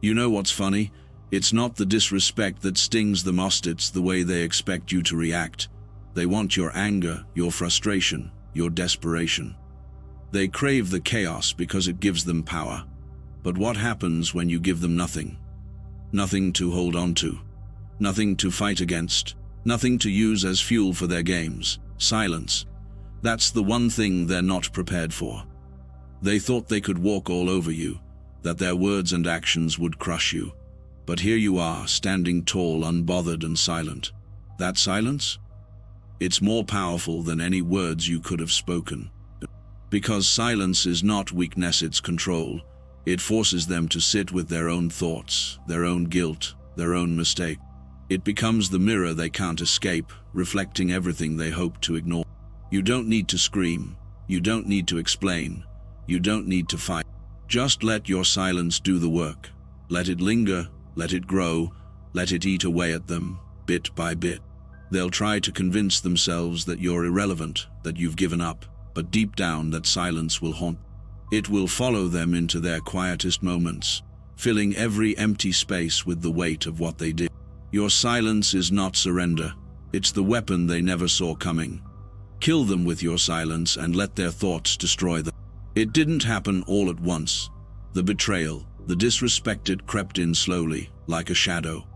You know what's funny? It's not the disrespect that stings the most, it's the way they expect you to react. They want your anger, your frustration, your desperation. They crave the chaos because it gives them power. But what happens when you give them nothing? Nothing to hold on to. Nothing to fight against. Nothing to use as fuel for their games. Silence. That's the one thing they're not prepared for. They thought they could walk all over you, that their words and actions would crush you. But here you are, standing tall, unbothered and silent. That silence? It's more powerful than any words you could have spoken. Because silence is not weakness, it's control. It forces them to sit with their own thoughts, their own guilt, their own mistake. It becomes the mirror they can't escape, reflecting everything they hope to ignore. You don't need to scream. You don't need to explain. You don't need to fight. Just let your silence do the work. Let it linger, let it grow, let it eat away at them, bit by bit. They'll try to convince themselves that you're irrelevant, that you've given up, but deep down that silence will haunt. It will follow them into their quietest moments, filling every empty space with the weight of what they did. Your silence is not surrender. It's the weapon they never saw coming. Kill them with your silence and let their thoughts destroy them. It didn't happen all at once. The betrayal, the disrespect crept in slowly, like a shadow.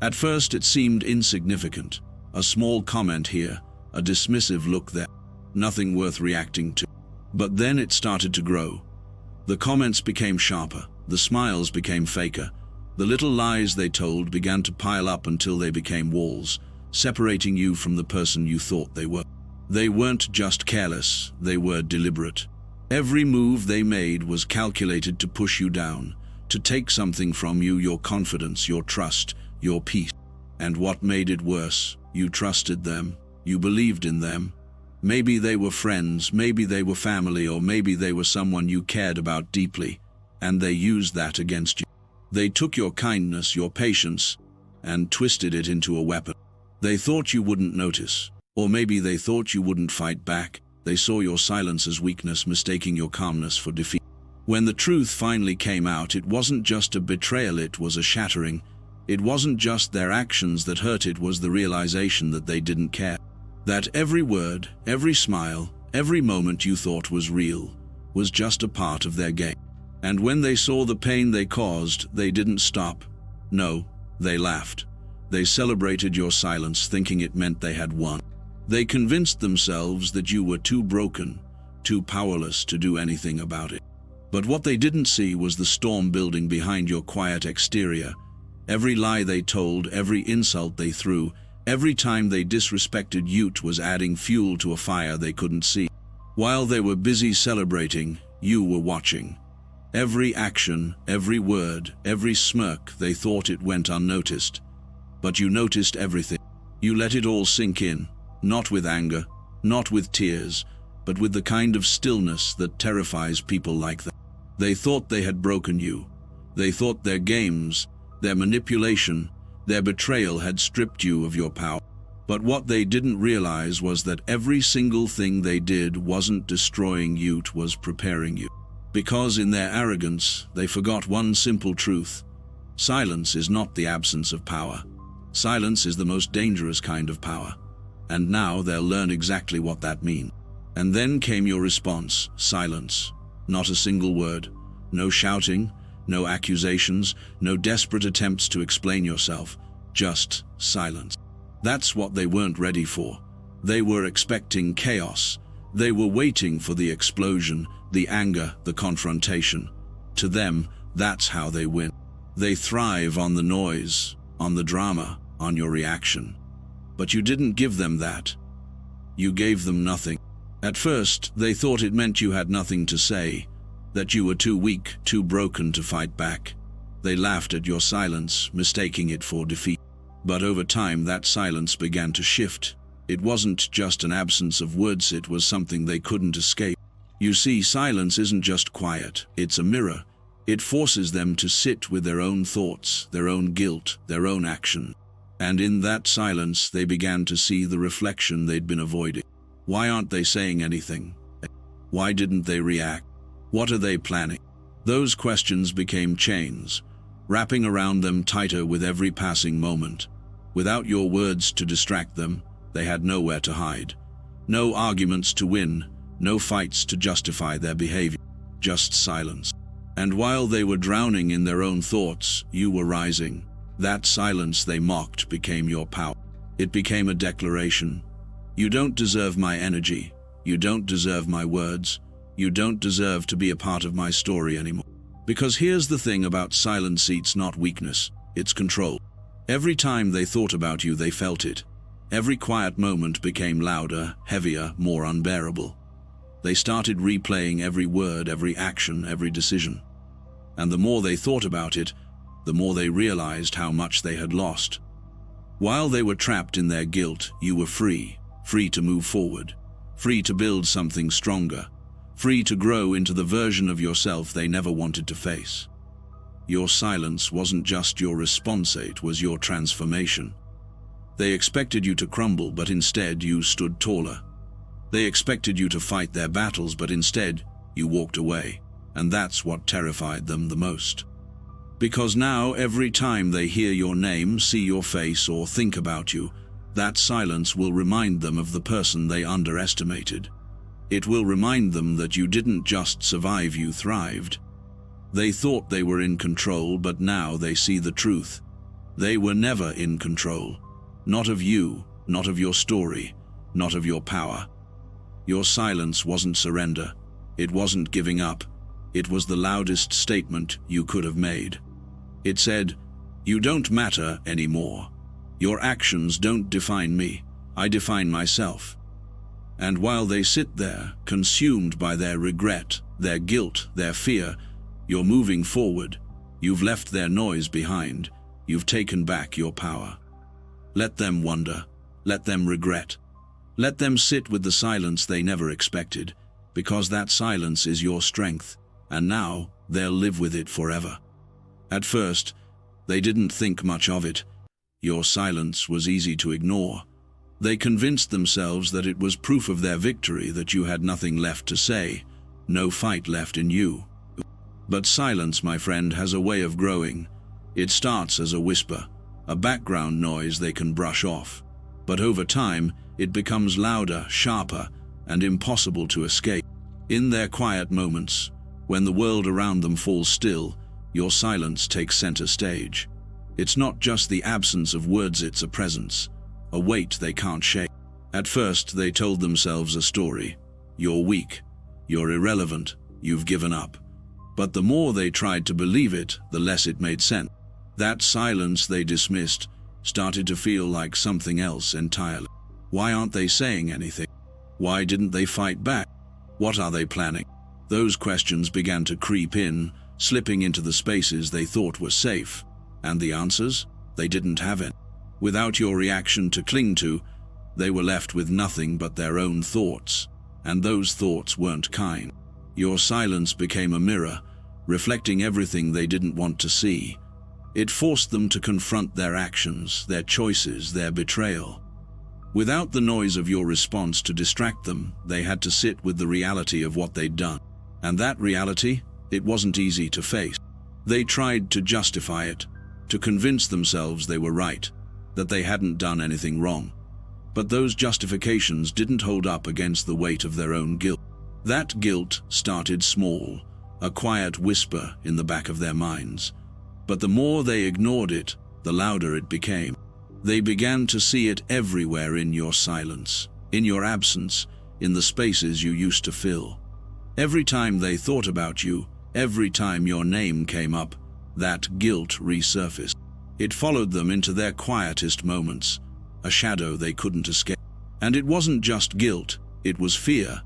At first it seemed insignificant. A small comment here, a dismissive look there. Nothing worth reacting to. But then it started to grow. The comments became sharper. The smiles became faker. The little lies they told began to pile up until they became walls, separating you from the person you thought they were. They weren't just careless, they were deliberate. Every move they made was calculated to push you down, to take something from you, your confidence, your trust, your peace. And what made it worse, you trusted them, you believed in them. Maybe they were friends, maybe they were family, or maybe they were someone you cared about deeply, and they used that against you. They took your kindness, your patience, and twisted it into a weapon. They thought you wouldn't notice, or maybe they thought you wouldn't fight back. They saw your silence as weakness, mistaking your calmness for defeat. When the truth finally came out, it wasn't just a betrayal, it was a shattering. It wasn't just their actions that hurt, it was the realization that they didn't care. That every word, every smile, every moment you thought was real, was just a part of their game. And when they saw the pain they caused, they didn't stop. No, they laughed. They celebrated your silence, thinking it meant they had won. They convinced themselves that you were too broken, too powerless to do anything about it. But what they didn't see was the storm building behind your quiet exterior. Every lie they told, every insult they threw, every time they disrespected you was adding fuel to a fire they couldn't see. While they were busy celebrating, you were watching. Every action, every word, every smirk, they thought it went unnoticed. But you noticed everything. You let it all sink in, not with anger, not with tears, but with the kind of stillness that terrifies people like that. They thought they had broken you. They thought their games, their manipulation, their betrayal had stripped you of your power. But what they didn't realize was that every single thing they did wasn't destroying you, it was preparing you. Because in their arrogance, they forgot one simple truth. Silence is not the absence of power. Silence is the most dangerous kind of power. And now they'll learn exactly what that means. And then came your response, silence. Not a single word. No shouting, no accusations, no desperate attempts to explain yourself. Just silence. That's what they weren't ready for. They were expecting chaos. They were waiting for the explosion, the anger, the confrontation. To them, that's how they win. They thrive on the noise, on the drama, on your reaction. But you didn't give them that. You gave them nothing. At first, they thought it meant you had nothing to say, that you were too weak, too broken to fight back. They laughed at your silence, mistaking it for defeat. But over time, that silence began to shift. It wasn't just an absence of words, it was something they couldn't escape. You see, silence isn't just quiet, it's a mirror. It forces them to sit with their own thoughts, their own guilt, their own action. And in that silence, they began to see the reflection they'd been avoiding. Why aren't they saying anything? Why didn't they react? What are they planning? Those questions became chains. wrapping around them tighter with every passing moment. Without your words to distract them, they had nowhere to hide. No arguments to win, no fights to justify their behavior, just silence. And while they were drowning in their own thoughts, you were rising. That silence they mocked became your power. It became a declaration. You don't deserve my energy. You don't deserve my words. You don't deserve to be a part of my story anymore. Because here's the thing about silence: it's not weakness, it's control. Every time they thought about you, they felt it. Every quiet moment became louder, heavier, more unbearable. They started replaying every word, every action, every decision. And the more they thought about it, the more they realized how much they had lost. While they were trapped in their guilt, you were free. Free to move forward. Free to build something stronger. Free to grow into the version of yourself they never wanted to face. Your silence wasn't just your response, it was your transformation. They expected you to crumble, but instead you stood taller. They expected you to fight their battles, but instead you walked away. And that's what terrified them the most. Because now, every time they hear your name, see your face, or think about you, that silence will remind them of the person they underestimated. It will remind them that you didn't just survive, you thrived. They thought they were in control, but now they see the truth. They were never in control. Not of you, not of your story, not of your power. Your silence wasn't surrender. It wasn't giving up. It was the loudest statement you could have made. It said, "You don't matter anymore. Your actions don't define me. I define myself." And while they sit there, consumed by their regret, their guilt, their fear, you're moving forward. You've left their noise behind. You've taken back your power. Let them wonder. Let them regret. Let them sit with the silence they never expected, because that silence is your strength, and now they'll live with it forever. At first, they didn't think much of it. Your silence was easy to ignore. They convinced themselves that it was proof of their victory, that you had nothing left to say, no fight left in you. But silence, my friend, has a way of growing. It starts as a whisper, a background noise they can brush off. But over time, it becomes louder, sharper, and impossible to escape. In their quiet moments, when the world around them falls still, your silence takes center stage. It's not just the absence of words, it's a presence, a weight they can't shake. At first, they told themselves a story. You're weak, you're irrelevant, you've given up. But the more they tried to believe it, the less it made sense. That silence they dismissed started to feel like something else entirely. Why aren't they saying anything? Why didn't they fight back? What are they planning? Those questions began to creep in, slipping into the spaces they thought were safe. And the answers? They didn't have any. Without your reaction to cling to, they were left with nothing but their own thoughts. And those thoughts weren't kind. Your silence became a mirror, reflecting everything they didn't want to see. It forced them to confront their actions, their choices, their betrayal. Without the noise of your response to distract them, they had to sit with the reality of what they'd done. And that reality, it wasn't easy to face. They tried to justify it, to convince themselves they were right, that they hadn't done anything wrong. But those justifications didn't hold up against the weight of their own guilt. That guilt started small, a quiet whisper in the back of their minds. But the more they ignored it, the louder it became. They began to see it everywhere, in your silence, in your absence, in the spaces you used to fill. Every time they thought about you, every time your name came up, that guilt resurfaced. It followed them into their quietest moments, a shadow they couldn't escape. And it wasn't just guilt, it was fear.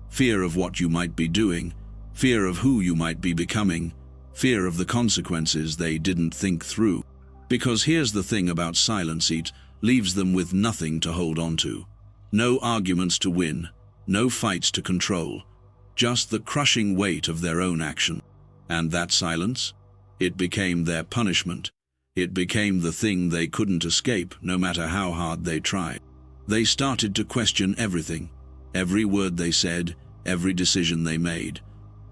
Fear of what you might be doing, fear of who you might be becoming, fear of the consequences they didn't think through. Because here's the thing about silence: it leaves them with nothing to hold on to. No arguments to win, no fights to control, just the crushing weight of their own action. And that silence? It became their punishment. It became the thing they couldn't escape, no matter how hard they tried. They started to question everything, every word they said, every decision they made.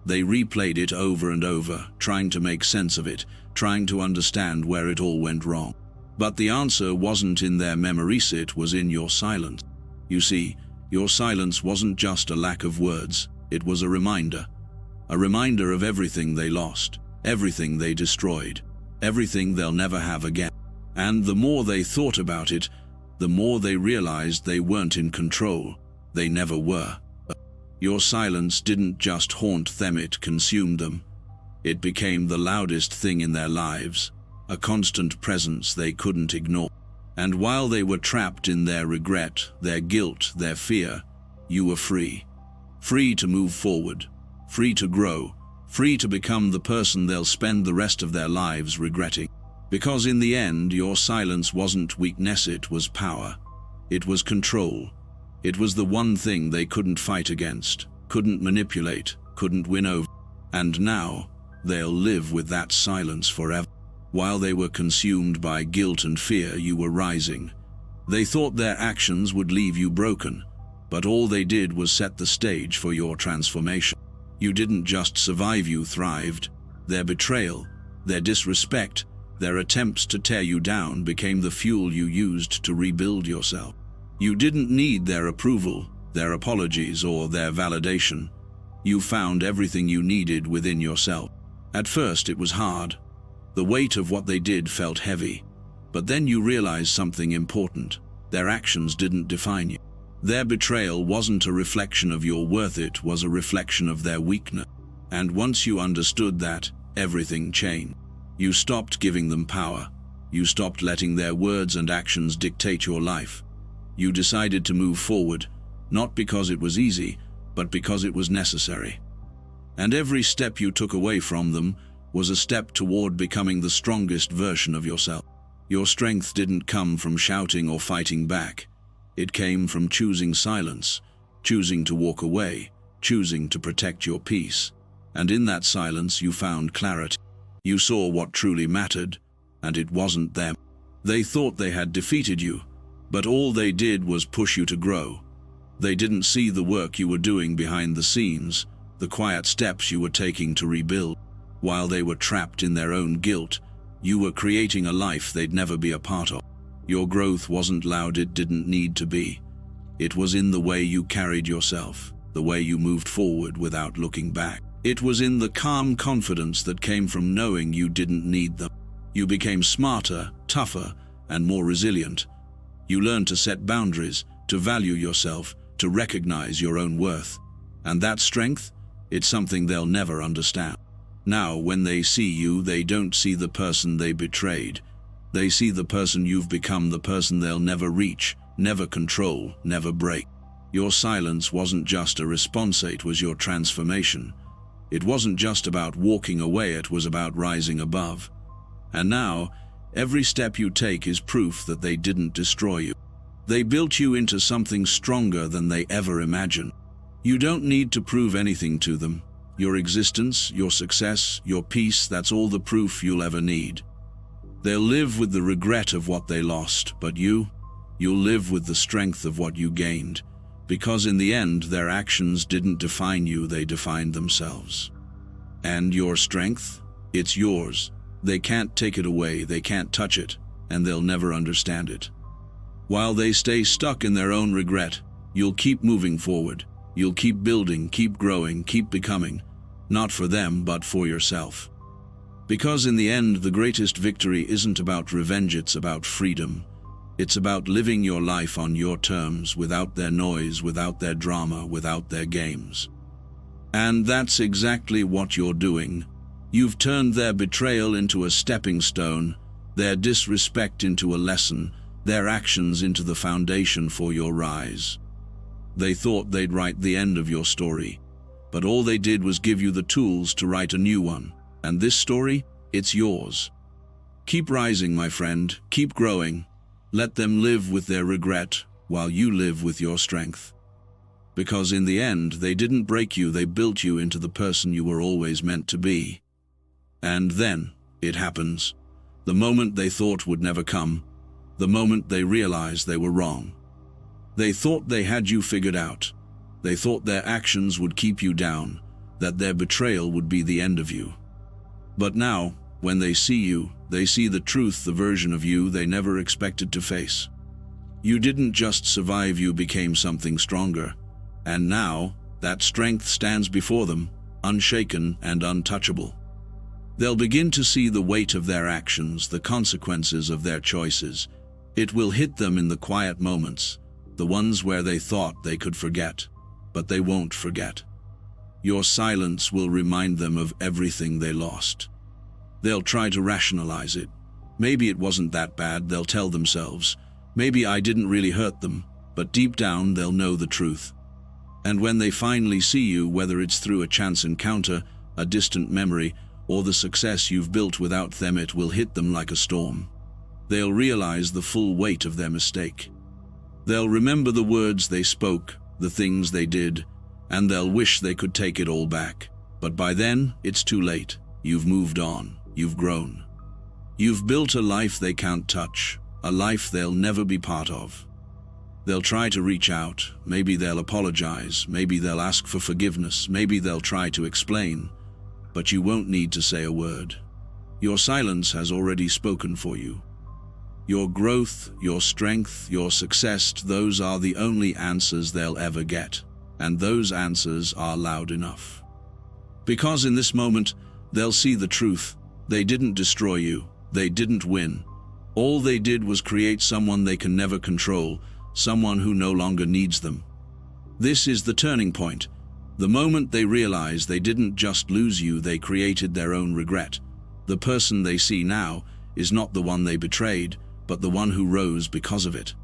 They replayed it over and over, trying to make sense of it, trying to understand where it all went wrong. But the answer wasn't in their memories, it was in your silence. You see, your silence wasn't just a lack of words, it was a reminder of everything they lost, everything they destroyed, everything they'll never have again. And the more they thought about it, the more they realized they weren't in control. They never were. Your silence didn't just haunt them, it consumed them. It became the loudest thing in their lives, a constant presence they couldn't ignore. And while they were trapped in their regret, their guilt, their fear, you were free. Free to move forward, free to grow, free to become the person they'll spend the rest of their lives regretting. Because in the end, your silence wasn't weakness, it was power. It was control. It was the one thing they couldn't fight against, couldn't manipulate, couldn't win over. And now, they'll live with that silence forever. While they were consumed by guilt and fear, you were rising. They thought their actions would leave you broken, but all they did was set the stage for your transformation. You didn't just survive, you thrived. Their betrayal, their disrespect, their attempts to tear you down became the fuel you used to rebuild yourself. You didn't need their approval, their apologies, or their validation. You found everything you needed within yourself. At first it was hard. The weight of what they did felt heavy. But then you realized something important. Their actions didn't define you. Their betrayal wasn't a reflection of your worth, it was a reflection of their weakness. And once you understood that, everything changed. You stopped giving them power. You stopped letting their words and actions dictate your life. You decided to move forward, not because it was easy, but because it was necessary. And every step you took away from them was a step toward becoming the strongest version of yourself. Your strength didn't come from shouting or fighting back. It came from choosing silence, choosing to walk away, choosing to protect your peace. And in that silence you found clarity. You saw what truly mattered, and it wasn't them. They thought they had defeated you, but all they did was push you to grow. They didn't see the work you were doing behind the scenes, the quiet steps you were taking to rebuild. While they were trapped in their own guilt, you were creating a life they'd never be a part of. Your growth wasn't loud, it didn't need to be. It was in the way you carried yourself, the way you moved forward without looking back. It was in the calm confidence that came from knowing you didn't need them. You became smarter, tougher, and more resilient. You learned to set boundaries, to value yourself, to recognize your own worth. And that strength, it's something they'll never understand. Now, when they see you, they don't see the person they betrayed. They see the person you've become, the person they'll never reach, never control, never break. Your silence wasn't just a response, it was your transformation. It wasn't just about walking away, it was about rising above. And now, every step you take is proof that they didn't destroy you. They built you into something stronger than they ever imagined. You don't need to prove anything to them. Your existence, your success, your peace, that's all the proof you'll ever need. They'll live with the regret of what they lost, but you'll live with the strength of what you gained. Because in the end, their actions didn't define you, they defined themselves. And your strength? It's yours. They can't take it away, they can't touch it, and they'll never understand it. While they stay stuck in their own regret, you'll keep moving forward. You'll keep building, keep growing, keep becoming. Not for them, but for yourself. Because in the end, the greatest victory isn't about revenge, it's about freedom. It's about living your life on your terms, without their noise, without their drama, without their games. And that's exactly what you're doing. You've turned their betrayal into a stepping stone, their disrespect into a lesson, their actions into the foundation for your rise. They thought they'd write the end of your story, but all they did was give you the tools to write a new one. And this story, it's yours. Keep rising, my friend, keep growing. Let them live with their regret while you live with your strength. Because in the end, they didn't break you, they built you into the person you were always meant to be. And then, it happens. The moment they thought would never come. The moment they realized they were wrong. They thought they had you figured out. They thought their actions would keep you down. that their betrayal would be the end of you. But now, when they see you, they see the truth, the version of you they never expected to face. You didn't just survive, you became something stronger. And now, that strength stands before them, unshaken and untouchable. They'll begin to see the weight of their actions, the consequences of their choices. It will hit them in the quiet moments, the ones where they thought they could forget, but they won't forget. Your silence will remind them of everything they lost. They'll try to rationalize it. Maybe it wasn't that bad, they'll tell themselves. Maybe I didn't really hurt them, but deep down they'll know the truth. And when they finally see you, whether it's through a chance encounter, a distant memory, or the success you've built without them, it will hit them like a storm. They'll realize the full weight of their mistake. They'll remember the words they spoke, the things they did, and they'll wish they could take it all back. But by then, it's too late. You've moved on. You've grown. You've built a life they can't touch, a life they'll never be part of. They'll try to reach out. Maybe they'll apologize. Maybe they'll ask for forgiveness. Maybe they'll try to explain. But you won't need to say a word. Your silence has already spoken for you. Your growth, your strength, your success, those are the only answers they'll ever get. And those answers are loud enough. Because in this moment, they'll see the truth. They didn't destroy you. They didn't win. All they did was create someone they can never control, someone who no longer needs them. This is the turning point. The moment they realize they didn't just lose you, they created their own regret. The person they see now is not the one they betrayed, but the one who rose because of it.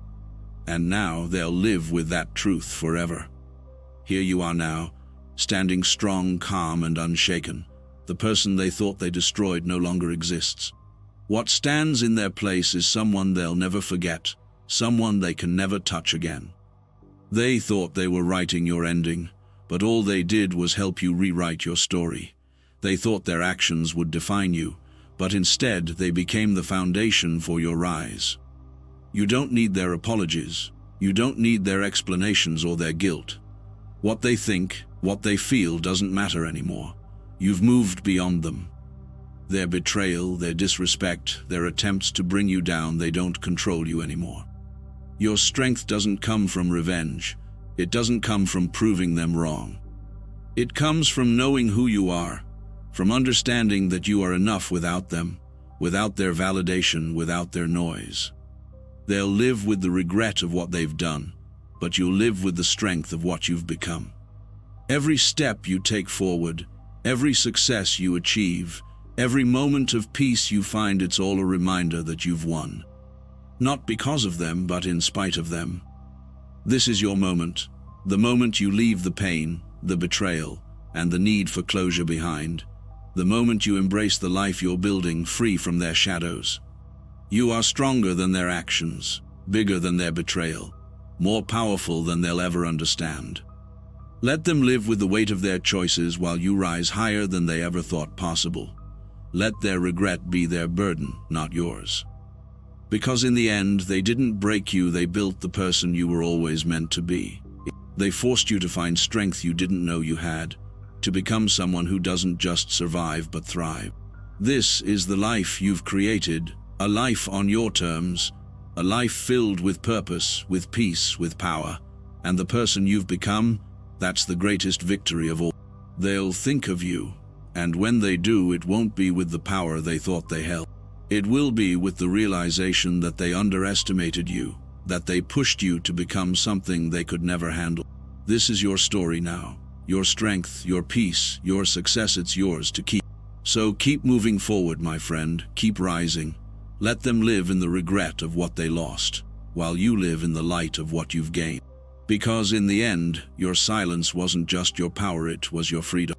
And now they'll live with that truth forever. Here you are now, standing strong, calm, and unshaken. The person they thought they destroyed no longer exists. What stands in their place is someone they'll never forget, someone they can never touch again. They thought they were writing your ending, but all they did was help you rewrite your story. They thought their actions would define you, but instead they became the foundation for your rise. You don't need their apologies. You don't need their explanations or their guilt. What they think, what they feel doesn't matter anymore. You've moved beyond them. Their betrayal, their disrespect, their attempts to bring you down, they don't control you anymore. Your strength doesn't come from revenge. It doesn't come from proving them wrong. It comes from knowing who you are, from understanding that you are enough without them, without their validation, without their noise. They'll live with the regret of what they've done, but you'll live with the strength of what you've become. Every step you take forward, every success you achieve, every moment of peace you find, it's all a reminder that you've won. Not because of them, but in spite of them. This is your moment, the moment you leave the pain, the betrayal, and the need for closure behind, the moment you embrace the life you're building free from their shadows. You are stronger than their actions, bigger than their betrayal, more powerful than they'll ever understand. Let them live with the weight of their choices while you rise higher than they ever thought possible. Let their regret be their burden, not yours. Because in the end, they didn't break you, they built the person you were always meant to be. They forced you to find strength you didn't know you had, to become someone who doesn't just survive but thrive. This is the life you've created, a life on your terms, a life filled with purpose, with peace, with power. And the person you've become, that's the greatest victory of all. They'll think of you, and when they do, it won't be with the power they thought they held. It will be with the realization that they underestimated you, that they pushed you to become something they could never handle. This is your story now, your strength, your peace, your success, it's yours to keep. So keep moving forward, my friend, keep rising. Let them live in the regret of what they lost, while you live in the light of what you've gained. Because in the end, your silence wasn't just your power, it was your freedom.